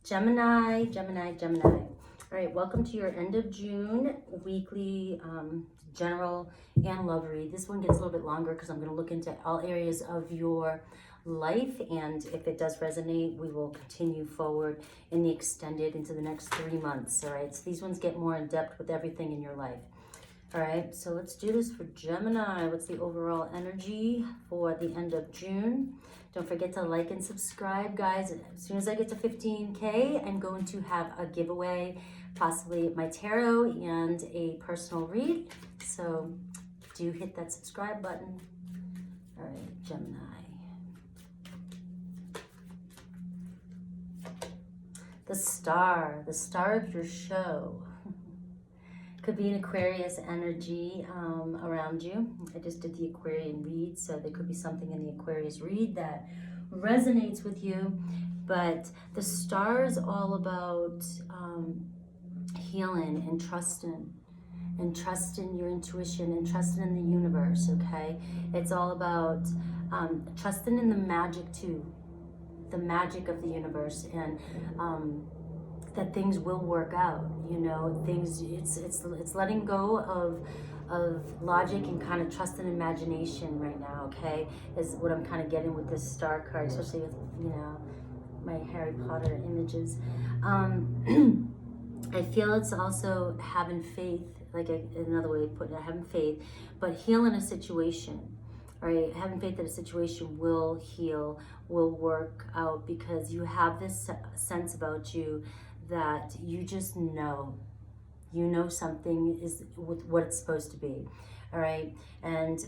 Gemini, Gemini, Gemini. All right, welcome to your end of June weekly general and love read. This one gets a little bit longer because I'm going to look into all areas of your life, and if it does resonate, we will continue forward in the extended into the next 3 months. All right, so these ones get more in depth with everything in your life. All right, so let's do this for Gemini. What's the overall energy for the end of June? Don't forget to like and subscribe, guys. As soon as I get to 15K, I'm going to have a giveaway, possibly my tarot and a personal read. So do hit that subscribe button. All right, Gemini. The star of your show. Could be an Aquarius energy around you. I just did the Aquarian read, so there could be something in the Aquarius read that resonates with you. But the star is all about healing and trusting your intuition and trusting in the universe, okay? It's all about trusting in the magic too, the magic of the universe, and that things will work out, you know, things, it's letting go of logic and kind of trust and imagination right now, okay, is what I'm kind of getting with this star card, especially with, you know, my Harry Potter images. I feel it's also having faith, like another way of putting it, having faith, but healing a situation. Right, having faith that a situation will heal, will work out, because you have this sense about you that you just know, something is with what it's supposed to be. All right,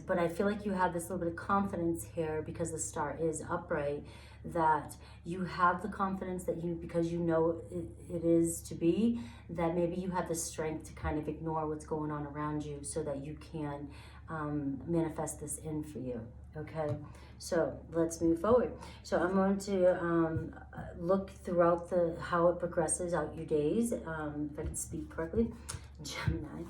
but I feel like you have this little bit of confidence here because the star is upright, that you have the confidence that because you know it is to be, that maybe you have the strength to kind of ignore what's going on around you so that you can manifest this in for you. Okay, so let's move forward. So I'm going to look throughout how it progresses out your days, if I can speak correctly, Gemini.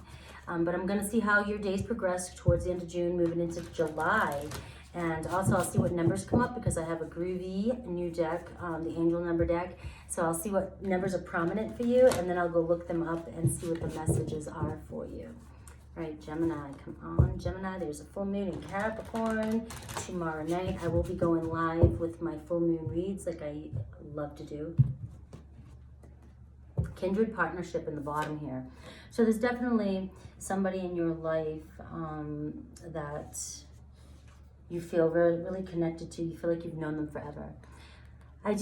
But I'm going to see how your days progress towards the end of June, moving into July. And also I'll see what numbers come up, because I have a groovy new deck, the angel number deck. So I'll see what numbers are prominent for you, and then I'll go look them up and see what the messages are for you. All right, Gemini, come on, Gemini. There's a full moon in Capricorn tomorrow night. I will be going live with my full moon reads like I love to do. Kindred partnership in the bottom here. So there's definitely somebody in your life that you feel really connected to. You feel like you've known them forever. I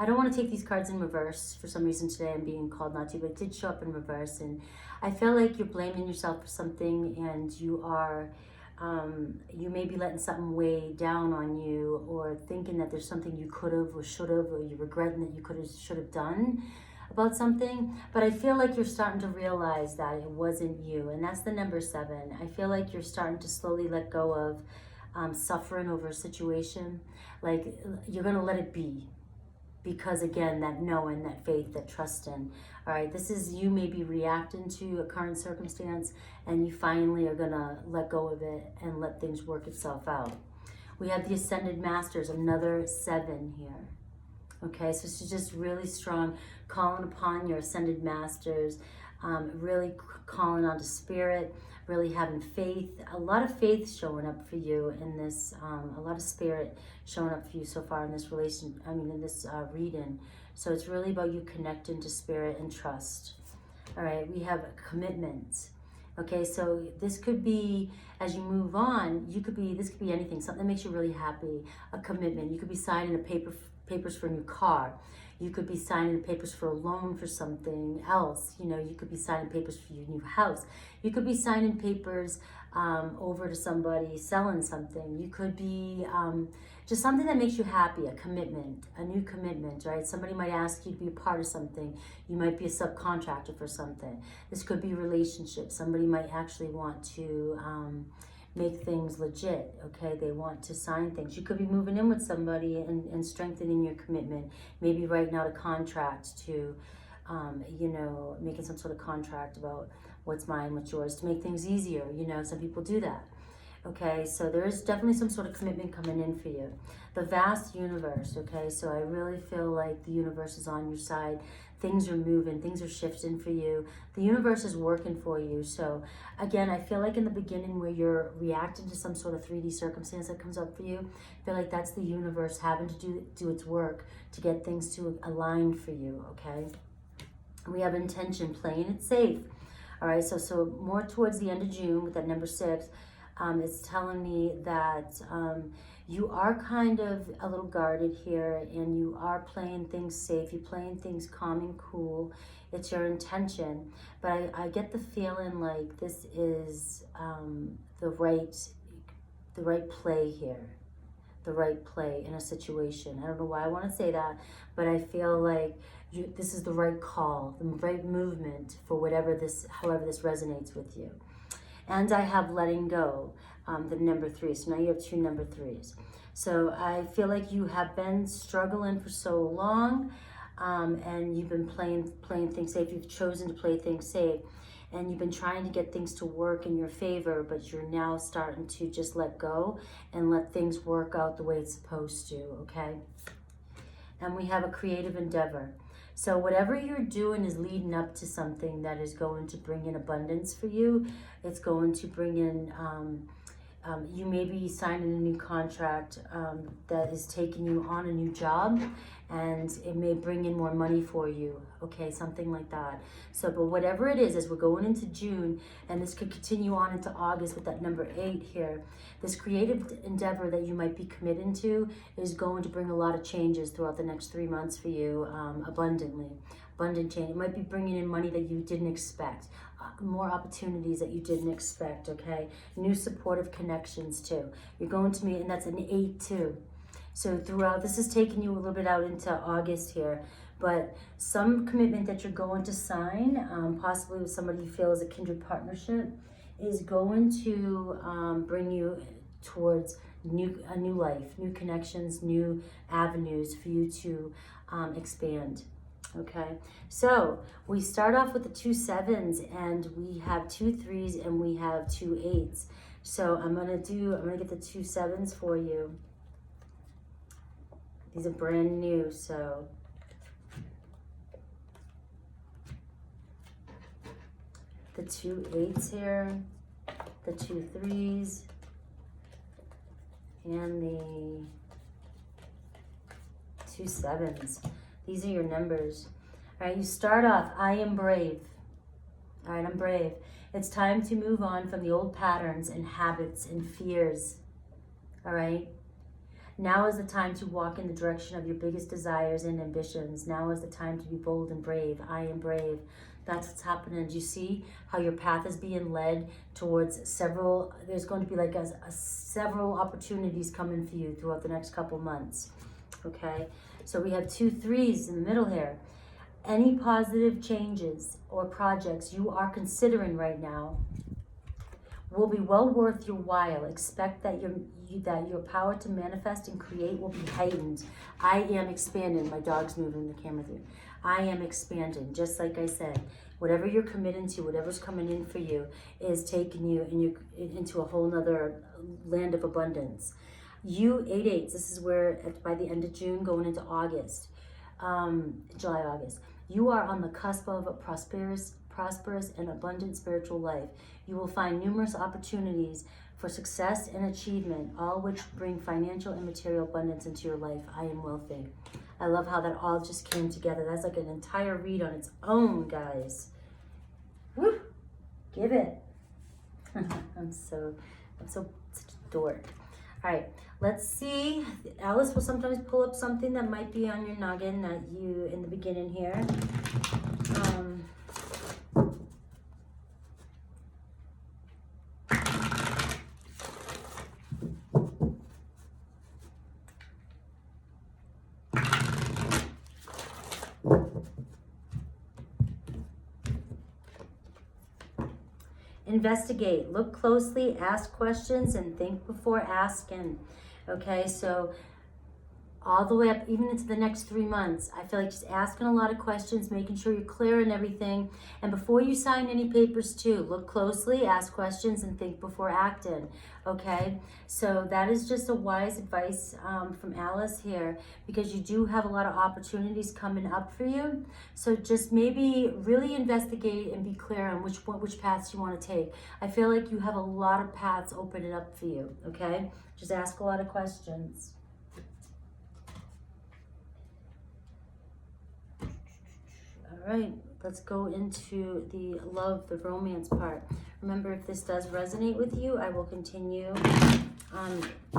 don't want to take these cards in reverse. For some reason today I'm being called not to, but it did show up in reverse. And I feel like you're blaming yourself for something, and you may be letting something weigh down on you, or thinking that there's something you could have or should have, or you're regretting that you should have done about something. But I feel like you're starting to realize that it wasn't you, and that's the number 7. I feel like you're starting to slowly let go of suffering over a situation. Like you're going to let it be. Because again, that knowing, that faith, that trusting. All right, this is you maybe reacting to a current circumstance, and you finally are gonna let go of it and let things work itself out. We have the Ascended Masters, another 7 here. Okay, so this is just really strong, calling upon your Ascended Masters, really calling onto spirit, really having faith. A lot of faith showing up for you in this, a lot of spirit showing up for you so far in this in this reading. So it's really about you connecting to spirit and trust. All right, we have commitment. Okay, so this could be, as you move on, this could be anything, something that makes you really happy, a commitment. You could be signing papers for a new car. You could be signing papers for a loan for something else. You know, you could be signing papers for your new house. You could be signing papers over to somebody selling something. You could be just something that makes you happy, a commitment, a new commitment, right? Somebody might ask you to be a part of something. You might be a subcontractor for something. This could be relationships. Somebody might actually want to make things legit, okay? They want to sign things. You could be moving in with somebody and strengthening your commitment, maybe writing out a contract to, making some sort of contract about what's mine, what's yours, to make things easier. You know, some people do that. Okay, so there is definitely some sort of commitment coming in for you. The vast universe, okay, so I really feel like the universe is on your side. Things are moving, things are shifting for you. The universe is working for you. So again, I feel like in the beginning where you're reacting to some sort of 3D circumstance that comes up for you, I feel like that's the universe having to do its work to get things to align for you, okay? We have intention, playing it safe. All right, so more towards the end of June with that number 6, it's telling me that you are kind of a little guarded here, and you are playing things safe. You're playing things calm and cool. It's your intention, but I get the feeling like this is the right play here, the right play in a situation. I don't know why I want to say that, but I feel like this is the right call, the right movement for however this resonates with you. And I have letting go, the number 3. So now you have 2 number 3s. So I feel like you have been struggling for so long, and you've been playing things safe. You've chosen to play things safe, and you've been trying to get things to work in your favor, but you're now starting to just let go and let things work out the way it's supposed to, okay? And we have a creative endeavor. So whatever you're doing is leading up to something that is going to bring in abundance for you. It's going to bring in, you may be signing a new contract that is taking you on a new job, and it may bring in more money for you, okay, something like that. So, but whatever it is, as we're going into June, and this could continue on into August with that number 8 here, this creative endeavor that you might be committing to is going to bring a lot of changes throughout the next 3 months for you, abundant change. It might be bringing in money that you didn't expect, more opportunities that you didn't expect, okay? New supportive connections too. You're going to meet, and that's an 8 too. So throughout, this is taking you a little bit out into August here, but some commitment that you're going to sign, possibly with somebody you feel is a kindred partnership, is going to bring you towards a new life, new connections, new avenues for you to expand. Okay, so we start off with the 2 7s, and we have 2 3s, and we have 2 8s. So I'm gonna get the 2 7s for you. These are brand new, so the 2 8s here, the 2 3s, and the 2 7s. These are your numbers. All right, you start off, I am brave. All right, I'm brave. It's time to move on from the old patterns and habits and fears. All right? Now is the time to walk in the direction of your biggest desires and ambitions. Now is the time to be bold and brave. I am brave. That's what's happening. Do you see how your path is being led towards there's going to be like several opportunities coming for you throughout the next couple months. Okay? So we have 2 3s in the middle here. Any positive changes or projects you are considering right now will be well worth your while. Expect that your power to manifest and create will be heightened. I am expanding. My dog's moving the camera through. I am expanding, just like I said. Whatever you're committing to, whatever's coming in for you, is taking you into a whole nother land of abundance. You 8 8s, this is where by the end of June, going into August, July, August, you are on the cusp of a prosperous and abundant spiritual life. You will find numerous opportunities for success and achievement, all which bring financial and material abundance into your life. I am wealthy. I love how that all just came together. That's like an entire read on its own, guys. Woo! Give it. I'm so such a dork. All right, let's see. Alice will sometimes pull up something that might be on your noggin that you, in the beginning here. Investigate, look closely, ask questions, and think before asking. Okay, so all the way up even into the next 3 months. I feel like just asking a lot of questions, making sure you're clear in everything. And before you sign any papers too, look closely, ask questions, and think before acting, okay? So that is just a wise advice from Alice here, because you do have a lot of opportunities coming up for you. So just maybe really investigate and be clear on which paths you want to take. I feel like you have a lot of paths opening up for you, okay? Just ask a lot of questions. All right, let's go into the love, the romance part. Remember, if this does resonate with you, I will continue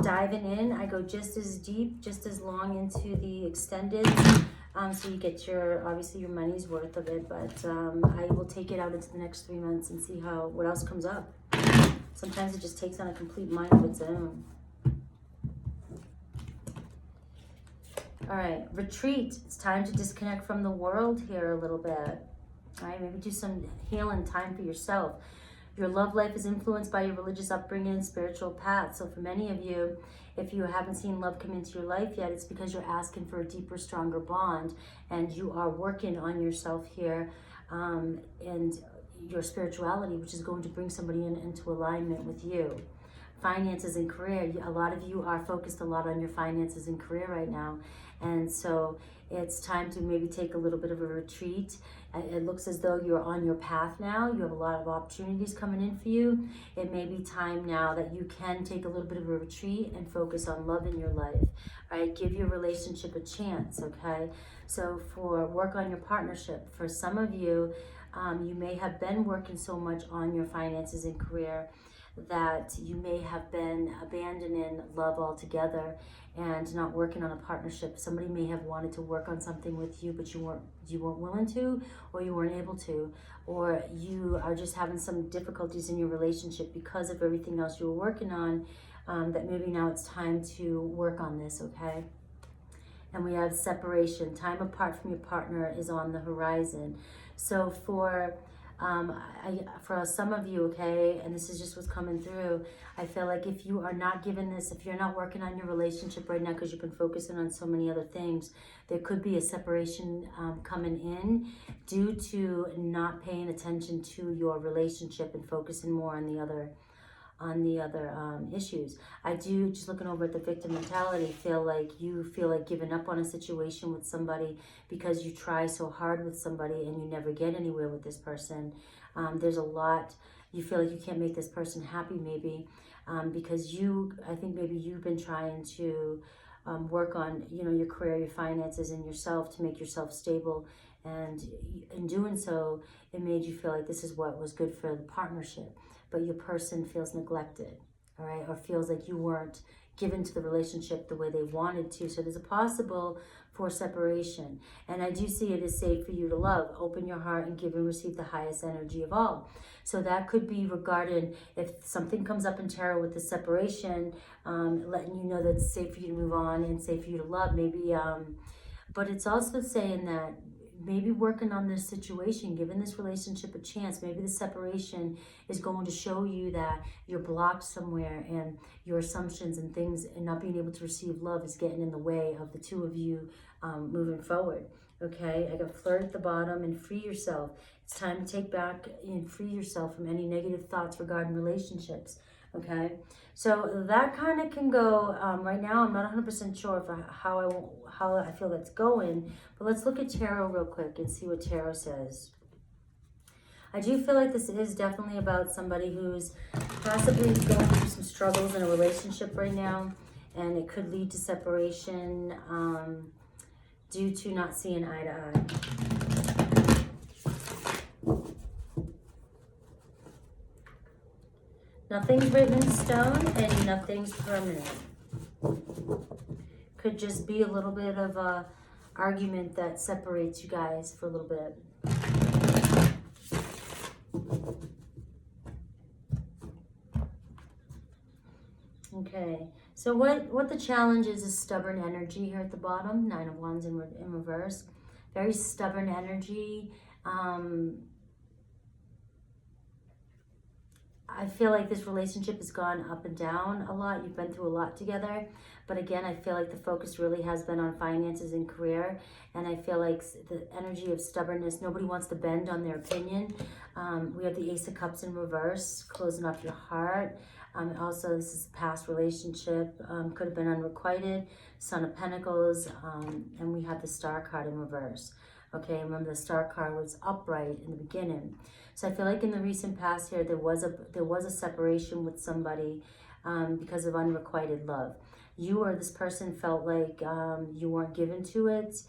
diving in. I go just as deep, just as long into the extended, so you get obviously your money's worth of it, but I will take it out into the next 3 months and see what else comes up. Sometimes it just takes on a complete mind of its own. All right, retreat. It's time to disconnect from the world here a little bit. All right, maybe do some healing time for yourself. Your love life is influenced by your religious upbringing and spiritual path. So for many of you, if you haven't seen love come into your life yet, it's because you're asking for a deeper, stronger bond, and you are working on yourself here and your spirituality, which is going to bring somebody into alignment with you. Finances and career. A lot of you are focused a lot on your finances and career right now. And so it's time to maybe take a little bit of a retreat. It looks as though you're on your path now. You have a lot of opportunities coming in for you. It may be time now that you can take a little bit of a retreat and focus on love in your life, right? Give your relationship a chance, okay? So for work on your partnership, for some of you, you may have been working so much on your finances and career that you may have been abandoning love altogether and not working on a partnership. Somebody may have wanted to work on something with you, but you weren't willing to, or you weren't able to, or you are just having some difficulties in your relationship because of everything else you were working on, that maybe now it's time to work on this, okay? And we have separation. Time apart from your partner is on the horizon. So for some of you, okay, and this is just what's coming through, I feel like if you are not giving this, if you're not working on your relationship right now because you've been focusing on so many other things, there could be a separation coming in due to not paying attention to your relationship and focusing more on the other issues. I do, just looking over at the victim mentality, feel like giving up on a situation with somebody because you try so hard with somebody and you never get anywhere with this person. There's a lot, you feel like you can't make this person happy maybe because I think maybe you've been trying to work on, your career, your finances, and yourself to make yourself stable. And in doing so, it made you feel like this is what was good for the partnership. But your person feels neglected, all right, or feels like you weren't given to the relationship the way they wanted to. So there's a possible for separation. And I do see it as safe for you to love. Open your heart and give and receive the highest energy of all. So that could be regarding if something comes up in tarot with the separation, letting you know that it's safe for you to move on and safe for you to love. Maybe, but it's also saying that maybe working on this situation, giving this relationship a chance, maybe the separation is going to show you that you're blocked somewhere and your assumptions and things and not being able to receive love is getting in the way of the two of you moving forward. Okay, I got flirt at the bottom and free yourself. It's time to take back and free yourself from any negative thoughts regarding relationships. Okay, so that kind of can go. Right now, I'm not 100% sure how I feel that's going, but let's look at tarot real quick and see what tarot says. I do feel like this is definitely about somebody who's possibly going through some struggles in a relationship right now, and it could lead to separation due to not seeing eye to eye. Nothing's written in stone and nothing's permanent. Could just be a little bit of a argument that separates you guys for a little bit. Okay, so what the challenge is stubborn energy here at the bottom. 9 of Wands in reverse. Very stubborn energy. I feel like this relationship has gone up and down a lot. You've been through a lot together. But again, I feel like the focus really has been on finances and career. And I feel like the energy of stubbornness, nobody wants to bend on their opinion. We have the Ace of Cups in reverse, closing off your heart. Also, this is a past relationship, could have been unrequited, Son of Pentacles, and we have the Star card in reverse. Okay, remember the Star card was upright in the beginning. So I feel like in the recent past here, there was a separation with somebody because of unrequited love. You or this person felt like you weren't given to it,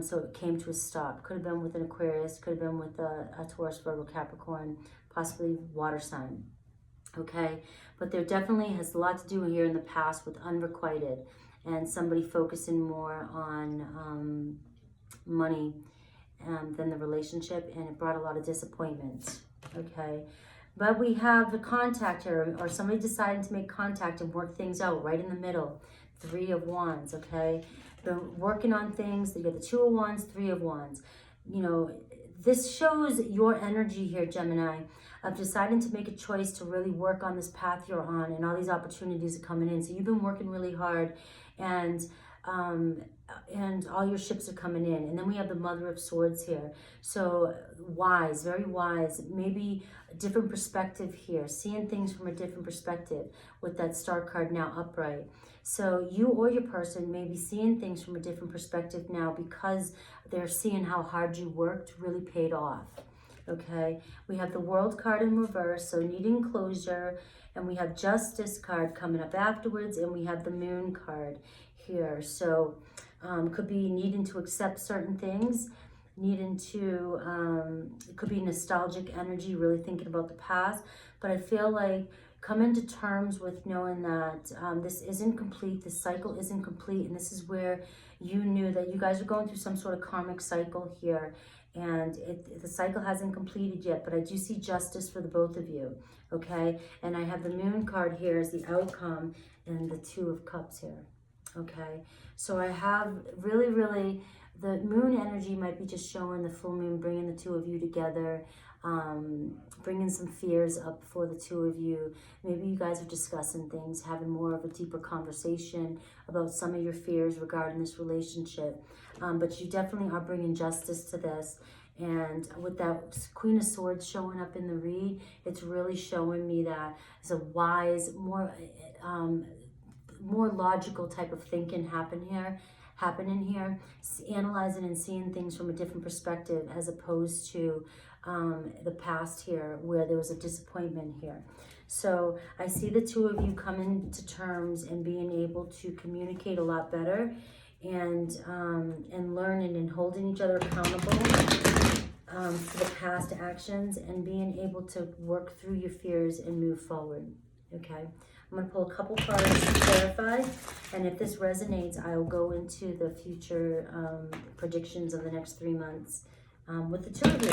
so it came to a stop. Could have been with an Aquarius, could have been with a Taurus, Virgo, Capricorn, possibly water sign. Okay, but there definitely has a lot to do here in the past with unrequited and somebody focusing more on money than the relationship, and it brought a lot of disappointment. Okay, but we have the contact here, or somebody deciding to make contact and work things out right in the middle. 3 of Wands. Okay, been working on things. You got the 2 of Wands, 3 of Wands. You know, this shows your energy here, Gemini, of deciding to make a choice to really work on this path you're on, and all these opportunities are coming in. So you've been working really hard, and all your ships are coming in. And then we have the Mother of Swords here. So wise, very wise, maybe a different perspective here, seeing things from a different perspective with that Star card now upright. So you or your person may be seeing things from a different perspective now because they're seeing how hard you worked really paid off. Okay, we have the World card in reverse, so needing closure, and we have Justice card coming up afterwards, and we have the Moon card here. So could be needing to accept certain things, needing to, it could be nostalgic energy, really thinking about the past, but I feel like come to terms with knowing that this isn't complete, this cycle isn't complete, and this is where you knew that you guys are going through some sort of karmic cycle here, and the cycle hasn't completed yet, but I do see justice for the both of you, okay? And I have the Moon card here as the outcome, and the 2 of Cups here, okay? So I have really, the Moon energy might be just showing the full moon, bringing the 2 of you together, bringing some fears up for the 2 of you. Maybe you guys are discussing things, having more of a deeper conversation about some of your fears regarding this relationship. But you definitely are bringing justice to this. And with that Queen of Swords showing up in the read, it's really showing me that it's a wise, more logical type of thinking happening here, analyzing and seeing things from a different perspective, as opposed to the past here where there was a disappointment here. So I see the 2 of you coming to terms and being able to communicate a lot better, and learning and holding each other accountable for the past actions, and being able to work through your fears and move forward. Okay, I'm going to pull a couple cards to clarify, and if this resonates, I'll go into the future predictions of the next 3 months with the 2 of you.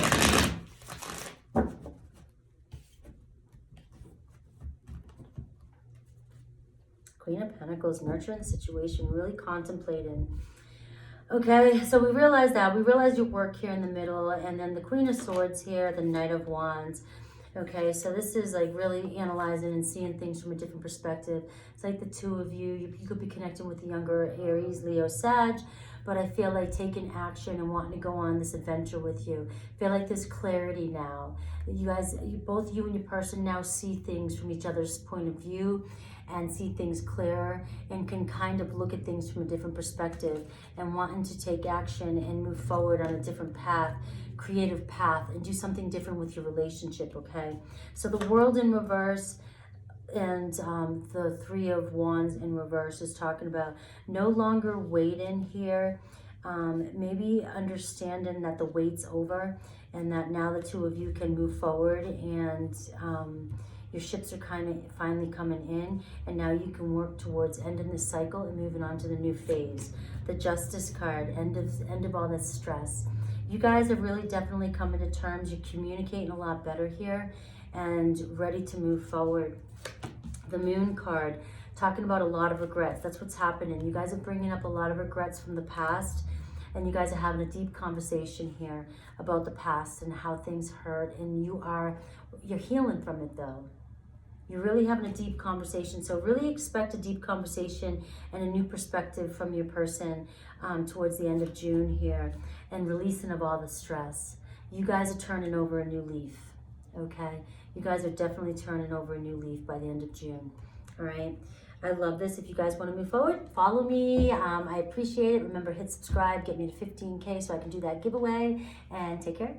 Queen of Pentacles, nurturing the situation, really contemplating. Okay, so we realize your work here in the middle, and then the Queen of Swords here, the Knight of Wands. Okay, so this is like really analyzing and seeing things from a different perspective. It's like the 2 of you, you could be connecting with the younger Aries, Leo, Sag, but I feel like taking action and wanting to go on this adventure with you. I feel like there's clarity now. You guys, both you and your person now see things from each other's point of view, and see things clearer, and can kind of look at things from a different perspective, and wanting to take action and move forward on a different path, creative path, and do something different with your relationship. Okay, so the World in reverse and the 3 of Wands in reverse is talking about no longer waiting here, maybe understanding that the wait's over, and that now the 2 of you can move forward, and your ships are kind of finally coming in, and now you can work towards ending this cycle and moving on to the new phase. The Justice card, end of all this stress. You guys are really definitely coming to terms. You're communicating a lot better here and ready to move forward. The Moon card, talking about a lot of regrets. That's what's happening. You guys are bringing up a lot of regrets from the past, and you guys are having a deep conversation here about the past and how things hurt, and you're healing from it though. You're really having a deep conversation. So really expect a deep conversation and a new perspective from your person towards the end of June here, and releasing of all the stress. You guys are turning over a new leaf, okay? You guys are definitely turning over a new leaf by the end of June, all right? I love this. If you guys want to move forward, follow me. I appreciate it. Remember, hit subscribe, get me to 15K so I can do that giveaway, and take care.